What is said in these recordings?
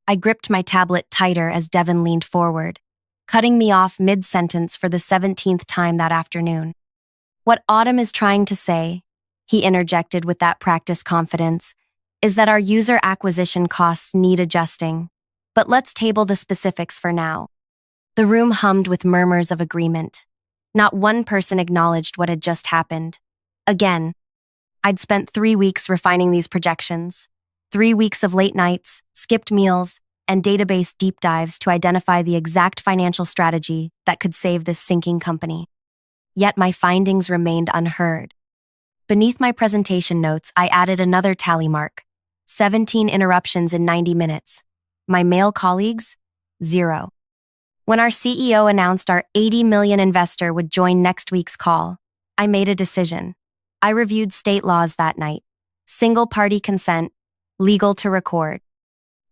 I gripped my tablet tighter as Devin leaned forward, cutting me off mid-sentence for the 17th time that afternoon. What Autumn is trying to say, he interjected with that practice confidence, is that our user acquisition costs need adjusting. But let's table the specifics for now. The room hummed with murmurs of agreement. Not one person acknowledged what had just happened. Again, I'd spent 3 weeks refining these projections. 3 weeks of late nights, skipped meals, and database deep dives to identify the exact financial strategy that could save this sinking company. Yet my findings remained unheard. Beneath my presentation notes, I added another tally mark: 17 interruptions in 90 minutes. My male colleagues? 0. When our CEO announced our 80 million investor would join next week's call, I made a decision. I reviewed state laws that night. Single-party consent, legal to record.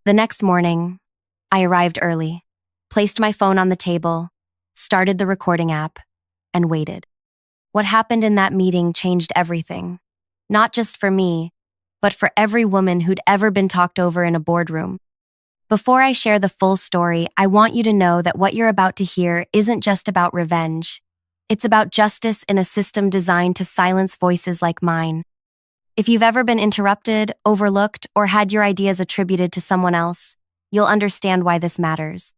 The next morning, I arrived early, placed my phone on the table, started the recording app, and waited. What happened in that meeting changed everything. Not just for me, but for every woman who'd ever been talked over in a boardroom. Before I share the full story, I want you to know that what you're about to hear isn't just about revenge. It's about justice in a system designed to silence voices like mine. If you've ever been interrupted, overlooked, or had your ideas attributed to someone else, you'll understand why this matters.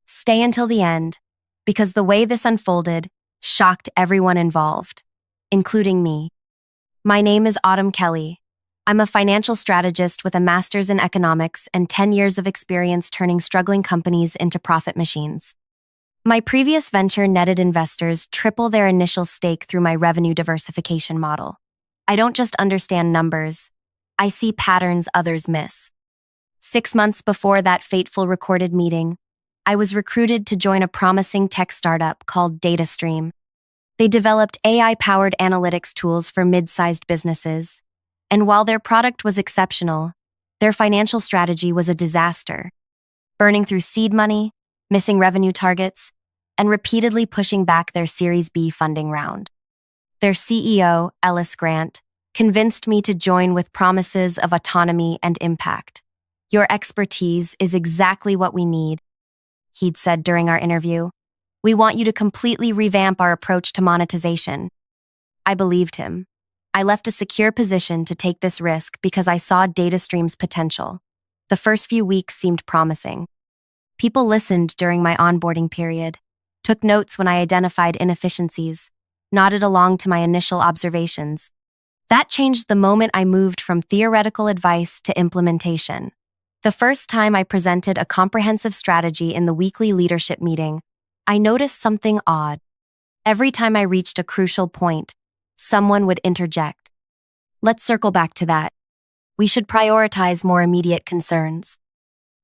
Stay until the end, because the way this unfolded shocked everyone involved, including me. My name is Autumn Kelly. I'm a financial strategist with a master's in economics and 10 years of experience turning struggling companies into profit machines. My previous venture netted investors triple their initial stake through my revenue diversification model. I don't just understand numbers, I see patterns others miss. 6 months before that fateful recorded meeting, I was recruited to join a promising tech startup called DataStream. They developed AI-powered analytics tools for mid-sized businesses. And while their product was exceptional, their financial strategy was a disaster, burning through seed money, missing revenue targets, and repeatedly pushing back their Series B funding round. Their CEO, Ellis Grant, convinced me to join with promises of autonomy and impact. "Your expertise is exactly what we need," he'd said during our interview. "We want you to completely revamp our approach to monetization." I believed him. I left a secure position to take this risk because I saw DataStream's potential. The first few weeks seemed promising. People listened during my onboarding period, took notes when I identified inefficiencies, nodded along to my initial observations. That changed the moment I moved from theoretical advice to implementation. The first time I presented a comprehensive strategy in the weekly leadership meeting, I noticed something odd. Every time I reached a crucial point, someone would interject. "Let's circle back to that. We should prioritize more immediate concerns.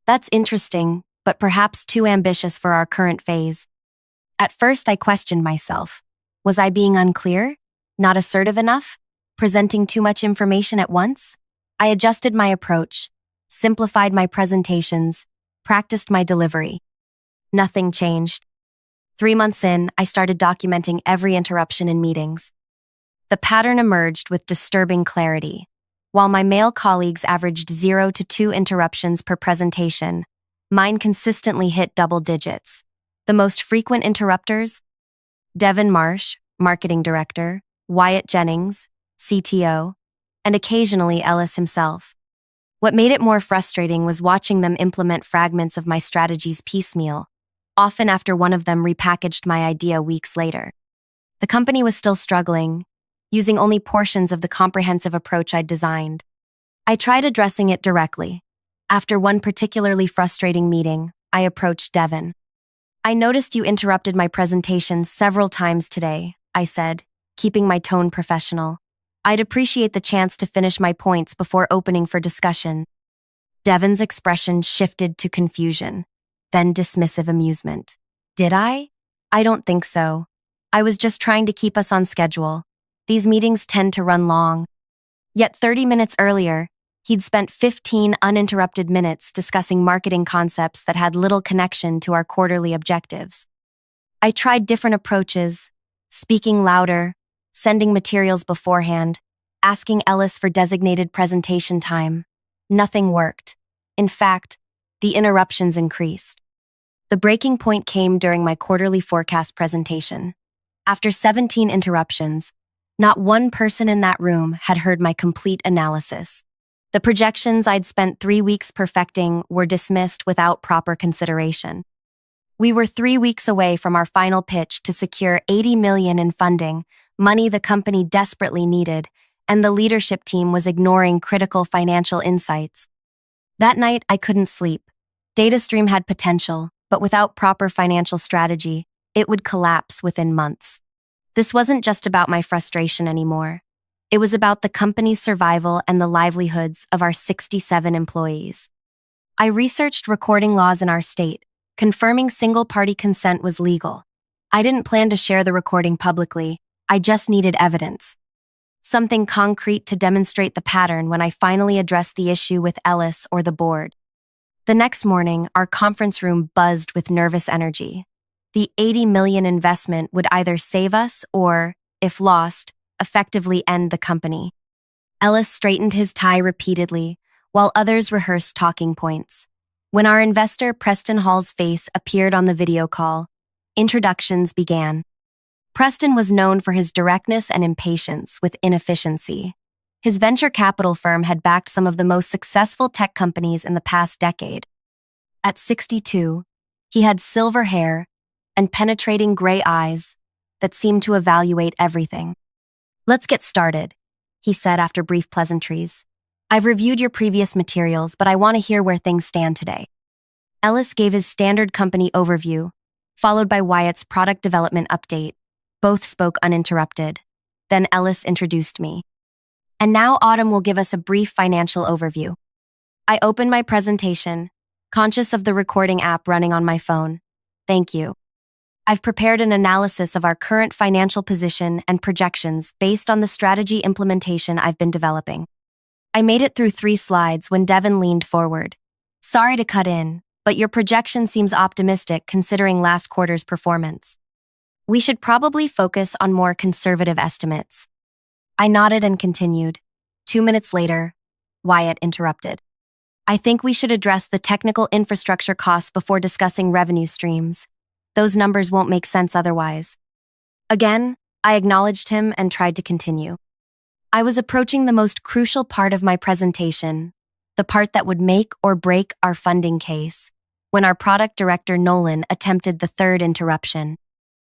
That's interesting, but perhaps too ambitious for our current phase." At first, I questioned myself. Was I being unclear? Not assertive enough? Presenting too much information at once? I adjusted my approach, simplified my presentations, practiced my delivery. Nothing changed. 3 months in, I started documenting every interruption in meetings. The pattern emerged with disturbing clarity. While my male colleagues averaged 0 to 2 interruptions per presentation, mine consistently hit double digits. The most frequent interrupters? Devin Marsh, marketing director, Wyatt Jennings, CTO, and occasionally Ellis himself. What made it more frustrating was watching them implement fragments of my strategies piecemeal, often after one of them repackaged my idea weeks later. The company was still struggling, using only portions of the comprehensive approach I'd designed. I tried addressing it directly. After one particularly frustrating meeting, I approached Devin. "I noticed you interrupted my presentation several times today," I said, keeping my tone professional. "I'd appreciate the chance to finish my points before opening for discussion." Devin's expression shifted to confusion, then dismissive amusement. "Did I? I don't think so. I was just trying to keep us on schedule. These meetings tend to run long." Yet 30 minutes earlier, he'd spent 15 uninterrupted minutes discussing marketing concepts that had little connection to our quarterly objectives. I tried different approaches, speaking louder, sending materials beforehand, asking Ellis for designated presentation time. Nothing worked. In fact, the interruptions increased. The breaking point came during my quarterly forecast presentation. After 17 interruptions, not one person in that room had heard my complete analysis. The projections I'd spent 3 weeks perfecting were dismissed without proper consideration. We were 3 weeks away from our final pitch to secure $80 million in funding, money the company desperately needed, and the leadership team was ignoring critical financial insights. That night, I couldn't sleep. DataStream had potential, but without proper financial strategy, it would collapse within months. This wasn't just about my frustration anymore. It was about the company's survival and the livelihoods of our 67 employees. I researched recording laws in our state, confirming single-party consent was legal. I didn't plan to share the recording publicly, I just needed evidence. Something concrete to demonstrate the pattern when I finally addressed the issue with Ellis or the board. The next morning, our conference room buzzed with nervous energy. The $80 million investment would either save us or, if lost, effectively end the company. Ellis straightened his tie repeatedly, while others rehearsed talking points. When our investor Preston Hall's face appeared on the video call, introductions began. Preston was known for his directness and impatience with inefficiency. His venture capital firm had backed some of the most successful tech companies in the past decade. At 62, he had silver hair and penetrating gray eyes that seemed to evaluate everything. "Let's get started," he said after brief pleasantries. "I've reviewed your previous materials, but I want to hear where things stand today." Ellis gave his standard company overview, followed by Wyatt's product development update. Both spoke uninterrupted. Then Ellis introduced me. "And now Autumn will give us a brief financial overview." I opened my presentation, conscious of the recording app running on my phone. "Thank you. I've prepared an analysis of our current financial position and projections based on the strategy implementation I've been developing." I made it through 3 slides when Devin leaned forward. "Sorry to cut in, but your projection seems optimistic considering last quarter's performance. We should probably focus on more conservative estimates." I nodded and continued. 2 minutes later, Wyatt interrupted. "I think we should address the technical infrastructure costs before discussing revenue streams. Those numbers won't make sense otherwise." Again, I acknowledged him and tried to continue. I was approaching the most crucial part of my presentation, the part that would make or break our funding case, when our product director Nolan attempted the 3rd interruption.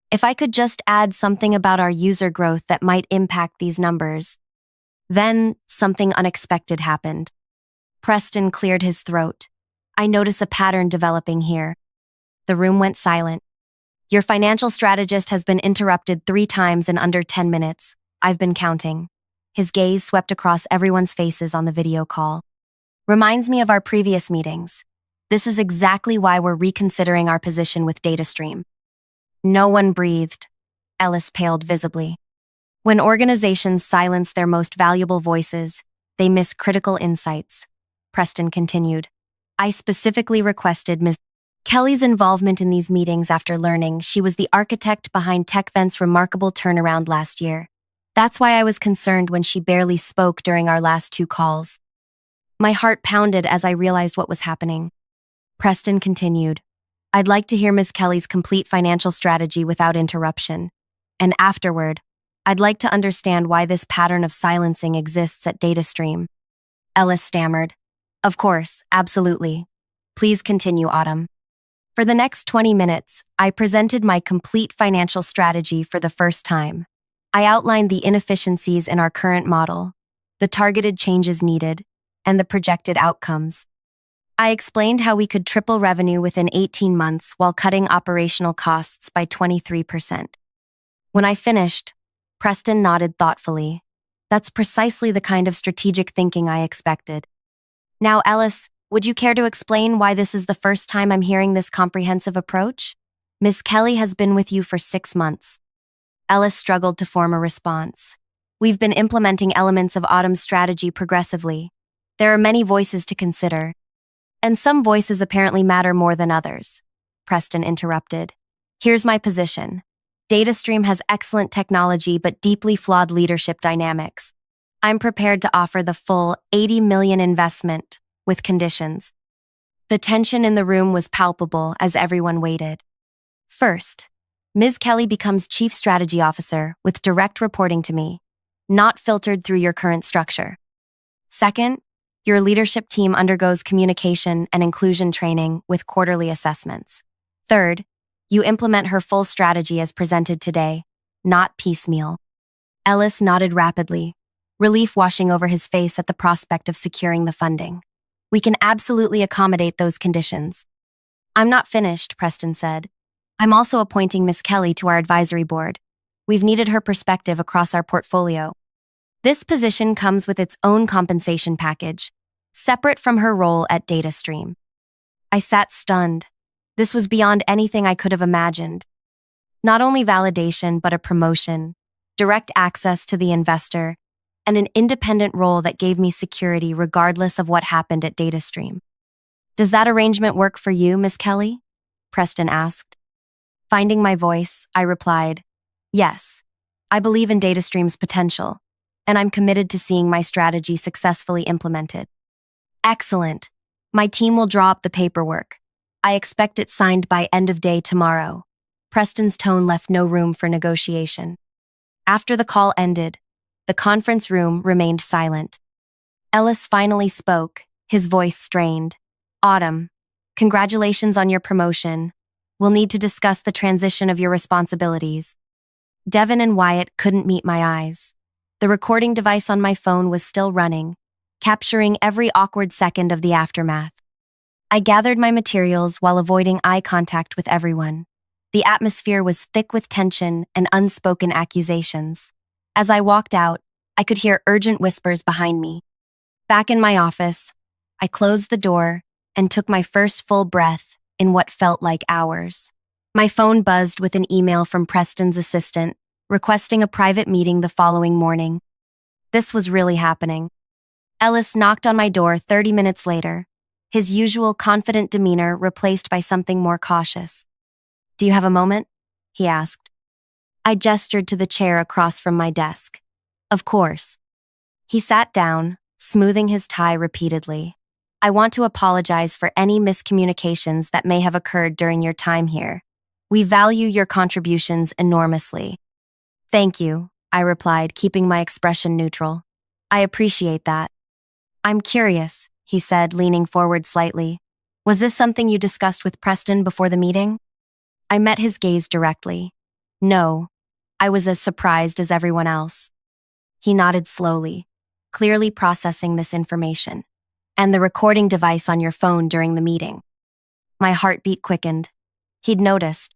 If I could just add something about our user growth that might impact these numbers. Then, something unexpected happened. Preston cleared his throat. "I notice a pattern developing here." The room went silent. "Your financial strategist has been interrupted 3 times in under 10 minutes. I've been counting." His gaze swept across everyone's faces on the video call. "Reminds me of our previous meetings. This is exactly why we're reconsidering our position with DataStream." No one breathed. Ellis paled visibly. When organizations silence their most valuable voices, they miss critical insights. Preston continued. "I specifically requested Ms. Kelly's involvement in these meetings after learning she was the architect behind TechVent's remarkable turnaround last year. That's why I was concerned when she barely spoke during our last 2 calls." My heart pounded as I realized what was happening. Preston continued. "I'd like to hear Ms. Kelly's complete financial strategy without interruption. And afterward, I'd like to understand why this pattern of silencing exists at DataStream." Ellis stammered. "Of course, absolutely. Please continue, Autumn." For the next 20 minutes, I presented my complete financial strategy for the first time. I outlined the inefficiencies in our current model, the targeted changes needed, and the projected outcomes. I explained how we could triple revenue within 18 months while cutting operational costs by 23%. When I finished, Preston nodded thoughtfully. That's precisely the kind of strategic thinking I expected. "Now, Ellis, would you care to explain why this is the first time I'm hearing this comprehensive approach? Miss Kelly has been with you for 6 months." Ellis struggled to form a response. "We've been implementing elements of Autumn's strategy progressively. There are many voices to consider. And some voices apparently matter more than others." Preston interrupted. "Here's my position. DataStream has excellent technology but deeply flawed leadership dynamics. I'm prepared to offer the full $80 million investment with conditions." The tension in the room was palpable as everyone waited. First, Ms. Kelly becomes Chief Strategy Officer with direct reporting to me, not filtered through your current structure. Second, your leadership team undergoes communication and inclusion training with quarterly assessments. Third, you implement her full strategy as presented today, not piecemeal. Ellis nodded rapidly, relief washing over his face at the prospect of securing the funding. We can absolutely accommodate those conditions. I'm not finished, Preston said. I'm also appointing Miss Kelly to our advisory board. We've needed her perspective across our portfolio. This position comes with its own compensation package, separate from her role at DataStream. I sat stunned. This was beyond anything I could have imagined. Not only validation, but a promotion, direct access to the investor, and an independent role that gave me security regardless of what happened at DataStream. Does that arrangement work for you, Miss Kelly? Preston asked. Finding my voice, I replied, yes, I believe in DataStream's potential, and I'm committed to seeing my strategy successfully implemented. Excellent. My team will draw up the paperwork. I expect it signed by end of day tomorrow. Preston's tone left no room for negotiation. After the call ended, the conference room remained silent. Ellis finally spoke, his voice strained. Autumn, congratulations on your promotion. We'll need to discuss the transition of your responsibilities. Devin and Wyatt couldn't meet my eyes. The recording device on my phone was still running, capturing every awkward second of the aftermath. I gathered my materials while avoiding eye contact with everyone. The atmosphere was thick with tension and unspoken accusations. As I walked out, I could hear urgent whispers behind me. Back in my office, I closed the door and took my first full breath in what felt like hours. My phone buzzed with an email from Preston's assistant, requesting a private meeting the following morning. This was really happening. Ellis knocked on my door 30 minutes later, his usual confident demeanor replaced by something more cautious. Do you have a moment? He asked. I gestured to the chair across from my desk. Of course. He sat down, smoothing his tie repeatedly. I want to apologize for any miscommunications that may have occurred during your time here. We value your contributions enormously. Thank you, I replied, keeping my expression neutral. I appreciate that. I'm curious, he said, leaning forward slightly. Was this something you discussed with Preston before the meeting? I met his gaze directly. No, I was as surprised as everyone else. He nodded slowly, clearly processing this information. And the recording device on your phone during the meeting. My heartbeat quickened. He'd noticed.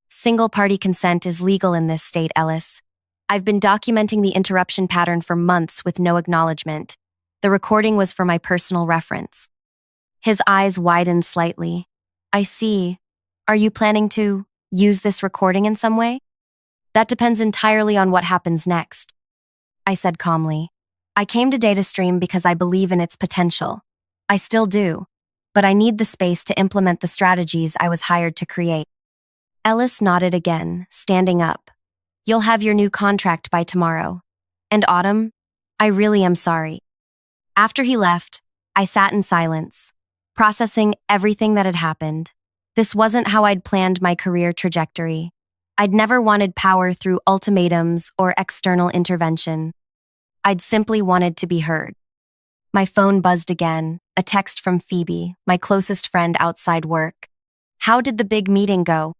Single-party consent is legal in this state, Ellis. I've been documenting the interruption pattern for months with no acknowledgement. The recording was for my personal reference. His eyes widened slightly. I see. Are you planning to use this recording in some way? That depends entirely on what happens next, I said calmly. I came to DataStream because I believe in its potential. I still do, but I need the space to implement the strategies I was hired to create. Ellis nodded again, standing up. You'll have your new contract by tomorrow. And Autumn, I really am sorry. After he left, I sat in silence, processing everything that had happened. This wasn't how I'd planned my career trajectory. I'd never wanted power through ultimatums or external intervention. I'd simply wanted to be heard. My phone buzzed again, a text from Phoebe, my closest friend outside work. How did the big meeting go?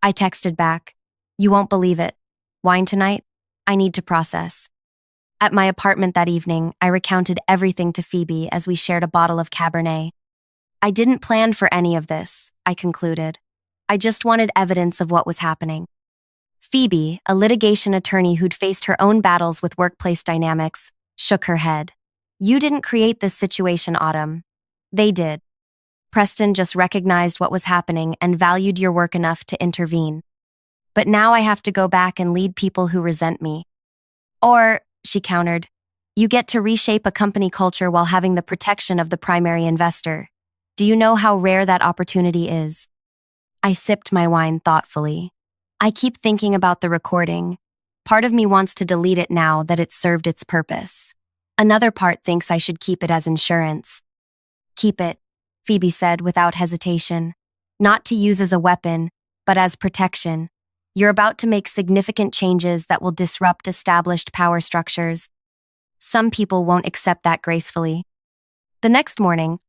I texted back. You won't believe it. Wine tonight? I need to process. At my apartment that evening, I recounted everything to Phoebe as we shared a bottle of Cabernet. I didn't plan for any of this, I concluded. I just wanted evidence of what was happening. Phoebe, a litigation attorney who'd faced her own battles with workplace dynamics, shook her head. You didn't create this situation, Autumn. They did. Preston just recognized what was happening and valued your work enough to intervene. But now I have to go back and lead people who resent me. Or, she countered, you get to reshape a company culture while having the protection of the primary investor. Do you know how rare that opportunity is? I sipped my wine thoughtfully. I keep thinking about the recording. Part of me wants to delete it now that it's served its purpose. Another part thinks I should keep it as insurance. Keep it, Phoebe said without hesitation. Not to use as a weapon, but as protection. You're about to make significant changes that will disrupt established power structures. Some people won't accept that gracefully. The next morning,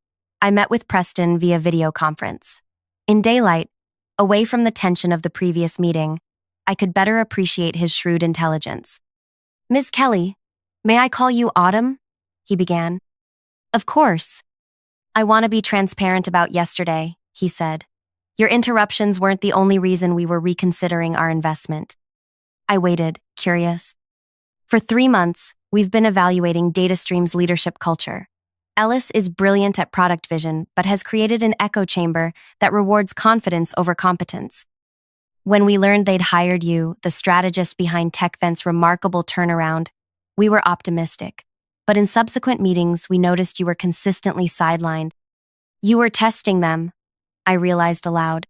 I met with Preston via video conference. In daylight, away from the tension of the previous meeting, I could better appreciate his shrewd intelligence. "Ms. Kelly, may I call you Autumn?" he began. "Of course. I want to be transparent about yesterday," he said. "Your interruptions weren't the only reason we were reconsidering our investment." I waited, curious. "For 3 months, we've been evaluating DataStream's leadership culture. Ellis is brilliant at product vision, but has created an echo chamber that rewards confidence over competence. When we learned they'd hired you, the strategist behind TechVent's remarkable turnaround, we were optimistic. But in subsequent meetings, we noticed you were consistently sidelined. You were testing them," I realized aloud.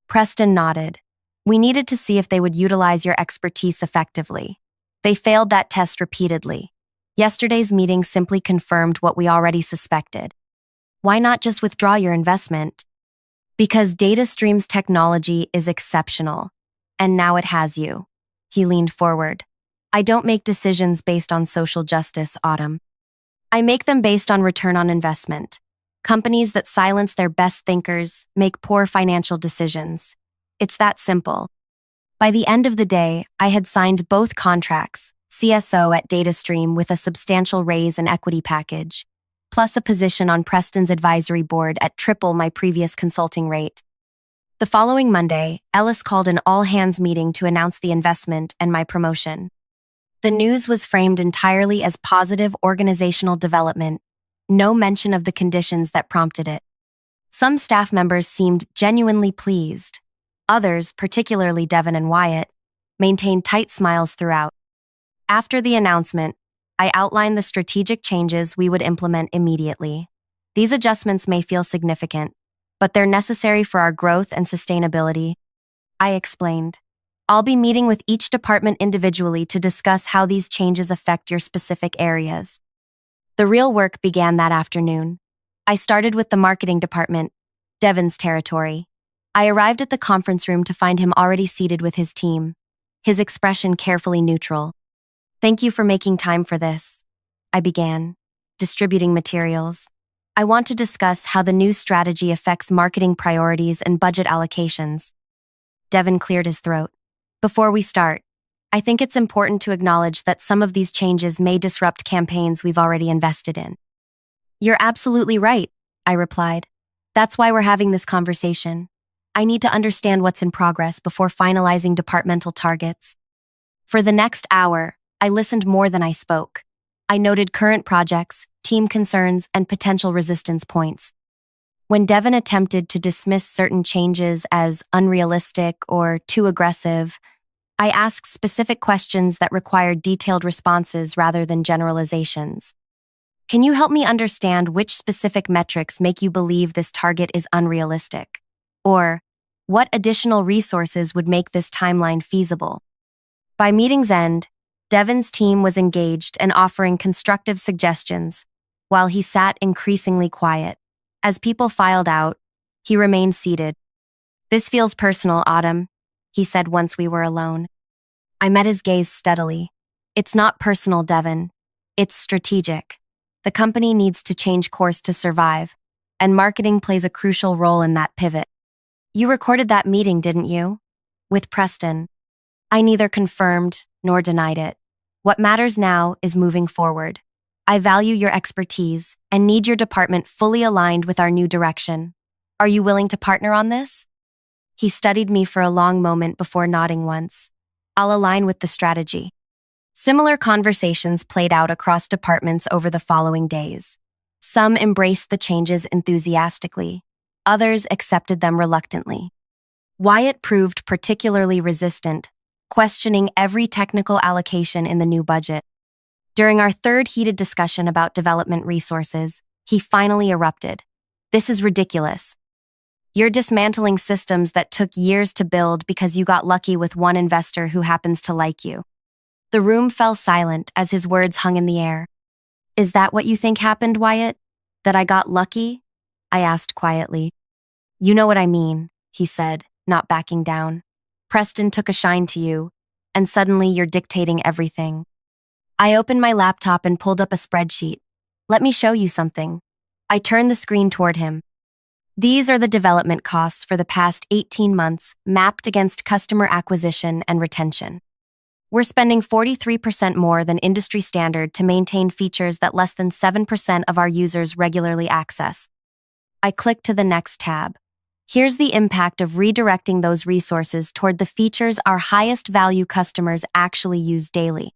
Preston nodded. "We needed to see if they would utilize your expertise effectively. They failed that test repeatedly. Yesterday's meeting simply confirmed what we already suspected. Why not just withdraw your investment?" "Because DataStream's technology is exceptional, and now it has you." He leaned forward. "I don't make decisions based on social justice, Autumn. I make them based on return on investment. Companies that silence their best thinkers make poor financial decisions. It's that simple." By the end of the day, I had signed both contracts, CSO at DataStream with a substantial raise and equity package, plus a position on Preston's advisory board at triple my previous consulting rate. The following Monday, Ellis called an all-hands meeting to announce the investment and my promotion. The news was framed entirely as positive organizational development, no mention of the conditions that prompted it. Some staff members seemed genuinely pleased. Others, particularly Devin and Wyatt, maintained tight smiles throughout. After the announcement, I outlined the strategic changes we would implement immediately. These adjustments may feel significant, but they're necessary for our growth and sustainability. I explained. "I'll be meeting with each department individually to discuss how these changes affect your specific areas." The real work began that afternoon. I started with the marketing department, Devin's territory. I arrived at the conference room to find him already seated with his team, his expression carefully neutral. "Thank you for making time for this," I began, distributing materials. "I want to discuss how the new strategy affects marketing priorities and budget allocations." Devin cleared his throat. "Before we start, I think it's important to acknowledge that some of these changes may disrupt campaigns we've already invested in." "You're absolutely right," I replied. "That's why we're having this conversation. I need to understand what's in progress before finalizing departmental targets." For the next hour, I listened more than I spoke. I noted current projects, team concerns, and potential resistance points. When Devin attempted to dismiss certain changes as unrealistic or too aggressive, I asked specific questions that required detailed responses rather than generalizations. "Can you help me understand which specific metrics make you believe this target is unrealistic? Or, what additional resources would make this timeline feasible?" By meeting's end, Devin's team was engaged and offering constructive suggestions, while he sat increasingly quiet. As people filed out, he remained seated. "This feels personal, Autumn," he said once we were alone. I met his gaze steadily. "It's not personal, Devin. It's strategic. The company needs to change course to survive, and marketing plays a crucial role in that pivot." "You recorded that meeting, didn't you?" "With Preston." I neither confirmed nor denied it. "What matters now is moving forward. I value your expertise and need your department fully aligned with our new direction. Are you willing to partner on this?" He studied me for a long moment before nodding once. "I'll align with the strategy." Similar conversations played out across departments over the following days. Some embraced the changes enthusiastically. Others accepted them reluctantly. Wyatt proved particularly resistant, questioning every technical allocation in the new budget. During our third heated discussion about development resources, he finally erupted. "This is ridiculous. You're dismantling systems that took years to build because you got lucky with one investor who happens to like you." The room fell silent as his words hung in the air. "Is that what you think happened, Wyatt? That I got lucky?" I asked quietly. You know what I mean, he said, not backing down. Preston took a shine to you, and suddenly you're dictating everything. I opened my laptop and pulled up a spreadsheet. Let me show you something. I turned the screen toward him. These are the development costs for the past 18 months mapped against customer acquisition and retention. We're spending 43% more than industry standard to maintain features that less than 7% of our users regularly access. I clicked to the next tab. Here's the impact of redirecting those resources toward the features our highest value customers actually use daily.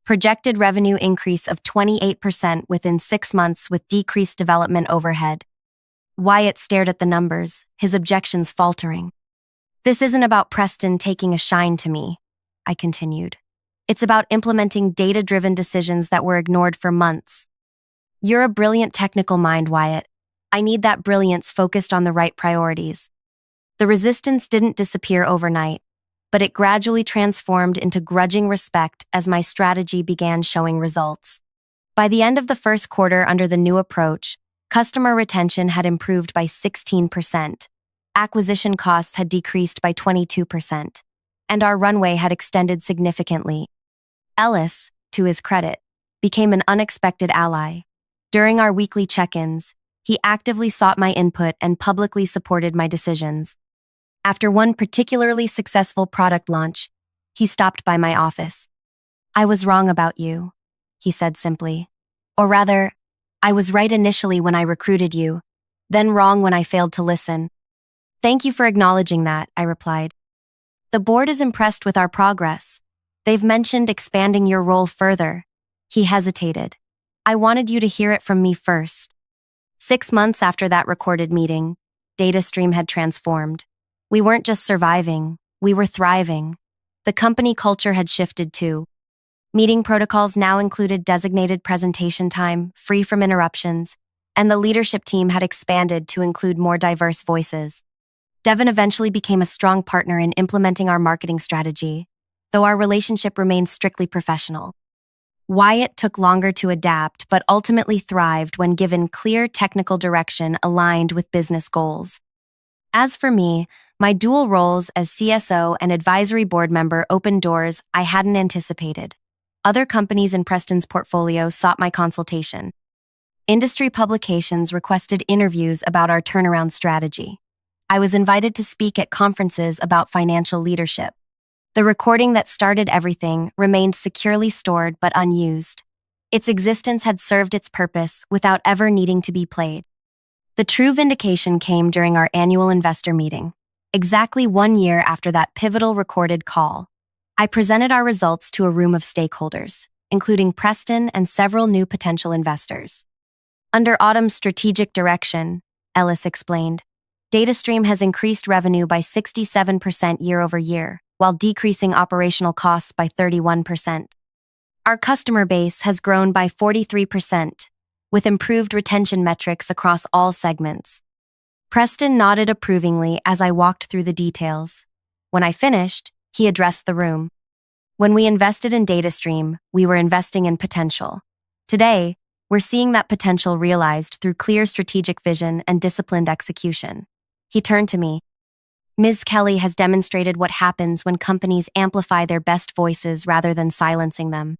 Projected revenue increase of 28% within 6 months with decreased development overhead. Wyatt stared at the numbers, his objections faltering. This isn't about Preston taking a shine to me, I continued. It's about implementing data-driven decisions that were ignored for months. You're a brilliant technical mind, Wyatt. I need that brilliance focused on the right priorities. The resistance didn't disappear overnight, but it gradually transformed into grudging respect as my strategy began showing results. By the end of the first quarter under the new approach, customer retention had improved by 16%, acquisition costs had decreased by 22%, and our runway had extended significantly. Ellis, to his credit, became an unexpected ally. During our weekly check-ins, he actively sought my input and publicly supported my decisions. After one particularly successful product launch, he stopped by my office. I was wrong about you, he said simply. Or rather, I was right initially when I recruited you, then wrong when I failed to listen. Thank you for acknowledging that, I replied. The board is impressed with our progress. They've mentioned expanding your role further. He hesitated. I wanted you to hear it from me first. 6 months after that recorded meeting, DataStream had transformed. We weren't just surviving, we were thriving. The company culture had shifted too. Meeting protocols now included designated presentation time, free from interruptions, and the leadership team had expanded to include more diverse voices. Devin eventually became a strong partner in implementing our marketing strategy, though our relationship remained strictly professional. Wyatt took longer to adapt, but ultimately thrived when given clear technical direction aligned with business goals. As for me, my dual roles as CSO and advisory board member opened doors I hadn't anticipated. Other companies in Preston's portfolio sought my consultation. Industry publications requested interviews about our turnaround strategy. I was invited to speak at conferences about financial leadership. The recording that started everything remained securely stored but unused. Its existence had served its purpose without ever needing to be played. The true vindication came during our annual investor meeting, exactly 1 year after that pivotal recorded call. I presented our results to a room of stakeholders, including Preston and several new potential investors. Under Autumn's strategic direction, Ellis explained, DataStream has increased revenue by 67% year over year, while decreasing operational costs by 31%. Our customer base has grown by 43%, with improved retention metrics across all segments. Preston nodded approvingly as I walked through the details. When I finished, he addressed the room. When we invested in DataStream, we were investing in potential. Today, we're seeing that potential realized through clear strategic vision and disciplined execution. He turned to me. Ms. Kelly has demonstrated what happens when companies amplify their best voices rather than silencing them.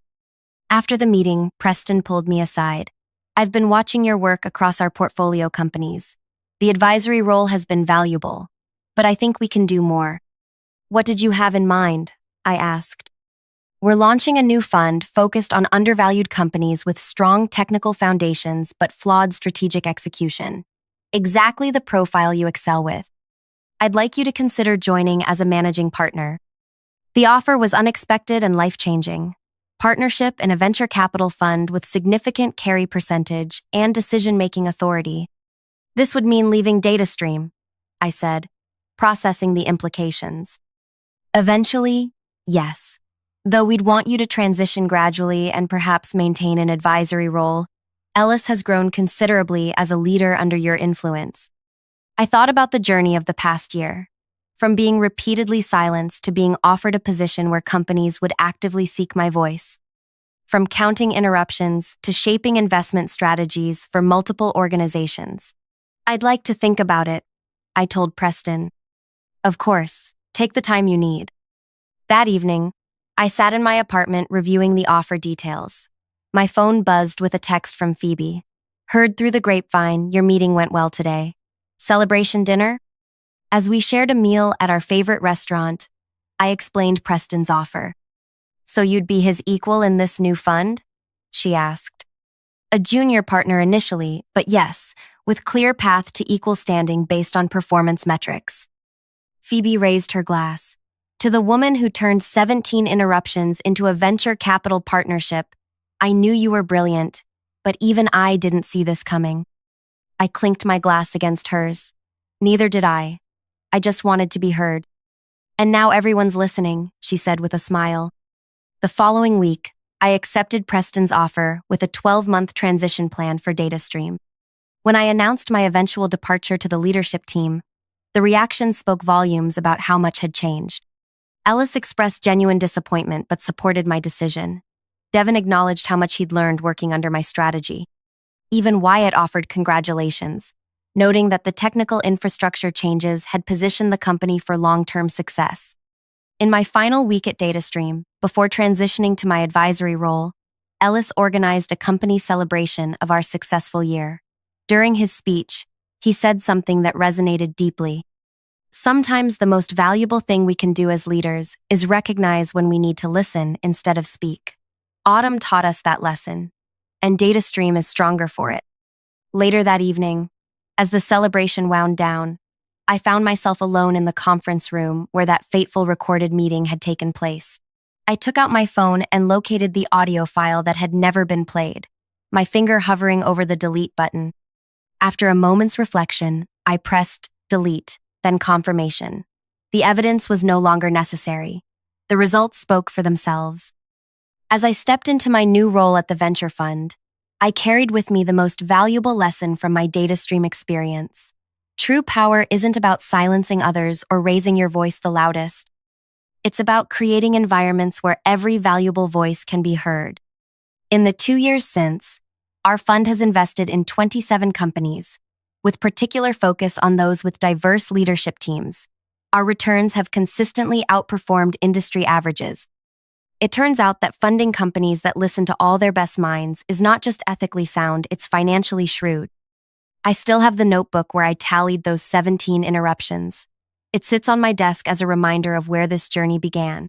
After the meeting, Preston pulled me aside. I've been watching your work across our portfolio companies. The advisory role has been valuable, but I think we can do more. What did you have in mind? I asked. We're launching a new fund focused on undervalued companies with strong technical foundations but flawed strategic execution. Exactly the profile you excel with. I'd like you to consider joining as a managing partner. The offer was unexpected and life-changing. Partnership in a venture capital fund with significant carry percentage and decision-making authority. This would mean leaving DataStream, I said, processing the implications. Eventually, yes. Though we'd want you to transition gradually and perhaps maintain an advisory role, Ellis has grown considerably as a leader under your influence. I thought about the journey of the past year, from being repeatedly silenced to being offered a position where companies would actively seek my voice, from counting interruptions to shaping investment strategies for multiple organizations. I'd like to think about it, I told Preston. Of course, take the time you need. That evening, I sat in my apartment reviewing the offer details. My phone buzzed with a text from Phoebe. Heard through the grapevine, your meeting went well today. Celebration dinner? As we shared a meal at our favorite restaurant, I explained Preston's offer. So you'd be his equal in this new fund? She asked. A junior partner initially, but yes, with clear path to equal standing based on performance metrics. Phoebe raised her glass. To the woman who turned 17 interruptions into a venture capital partnership, I knew you were brilliant, but even I didn't see this coming. I clinked my glass against hers. Neither did I. I just wanted to be heard. And now everyone's listening, she said with a smile. The following week, I accepted Preston's offer with a 12-month transition plan for DataStream. When I announced my eventual departure to the leadership team, the reaction spoke volumes about how much had changed. Ellis expressed genuine disappointment but supported my decision. Devin acknowledged how much he'd learned working under my strategy. Even Wyatt offered congratulations, noting that the technical infrastructure changes had positioned the company for long-term success. In my final week at DataStream, before transitioning to my advisory role, Ellis organized a company celebration of our successful year. During his speech, he said something that resonated deeply. Sometimes the most valuable thing we can do as leaders is recognize when we need to listen instead of speak. Autumn taught us that lesson, and DataStream is stronger for it. Later that evening, as the celebration wound down, I found myself alone in the conference room where that fateful recorded meeting had taken place. I took out my phone and located the audio file that had never been played, my finger hovering over the delete button. After a moment's reflection, I pressed delete, then confirmation. The evidence was no longer necessary. The results spoke for themselves. As I stepped into my new role at the venture fund, I carried with me the most valuable lesson from my DataStream experience. True power isn't about silencing others or raising your voice the loudest. It's about creating environments where every valuable voice can be heard. In the 2 years since, our fund has invested in 27 companies, with particular focus on those with diverse leadership teams. Our returns have consistently outperformed industry averages. It turns out that funding companies that listen to all their best minds is not just ethically sound, it's financially shrewd. I still have the notebook where I tallied those 17 interruptions. It sits on my desk as a reminder of where this journey began.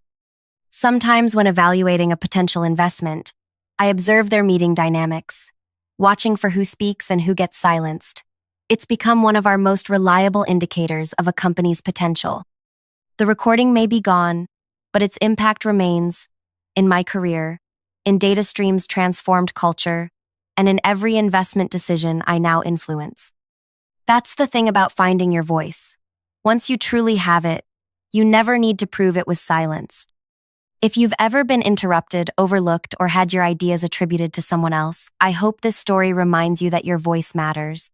Sometimes when evaluating a potential investment, I observe their meeting dynamics, watching for who speaks and who gets silenced. It's become one of our most reliable indicators of a company's potential. The recording may be gone, but its impact remains in my career, in DataStream's transformed culture, and in every investment decision I now influence. That's the thing about finding your voice. Once you truly have it, you never need to prove it was silenced. If you've ever been interrupted, overlooked, or had your ideas attributed to someone else, I hope this story reminds you that your voice matters.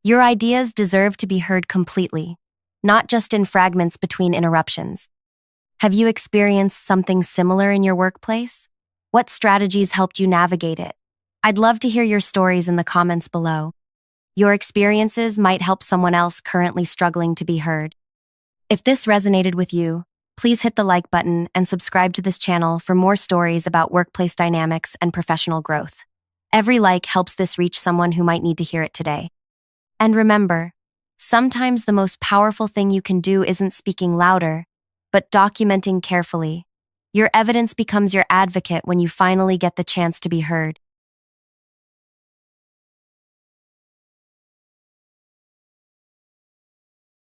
Your ideas deserve to be heard completely, not just in fragments between interruptions. Have you experienced something similar in your workplace? What strategies helped you navigate it? I'd love to hear your stories in the comments below. Your experiences might help someone else currently struggling to be heard. If this resonated with you, please hit the like button and subscribe to this channel for more stories about workplace dynamics and professional growth. Every like helps this reach someone who might need to hear it today. And remember, sometimes the most powerful thing you can do isn't speaking louder, but documenting carefully. Your evidence becomes your advocate when you finally get the chance to be heard.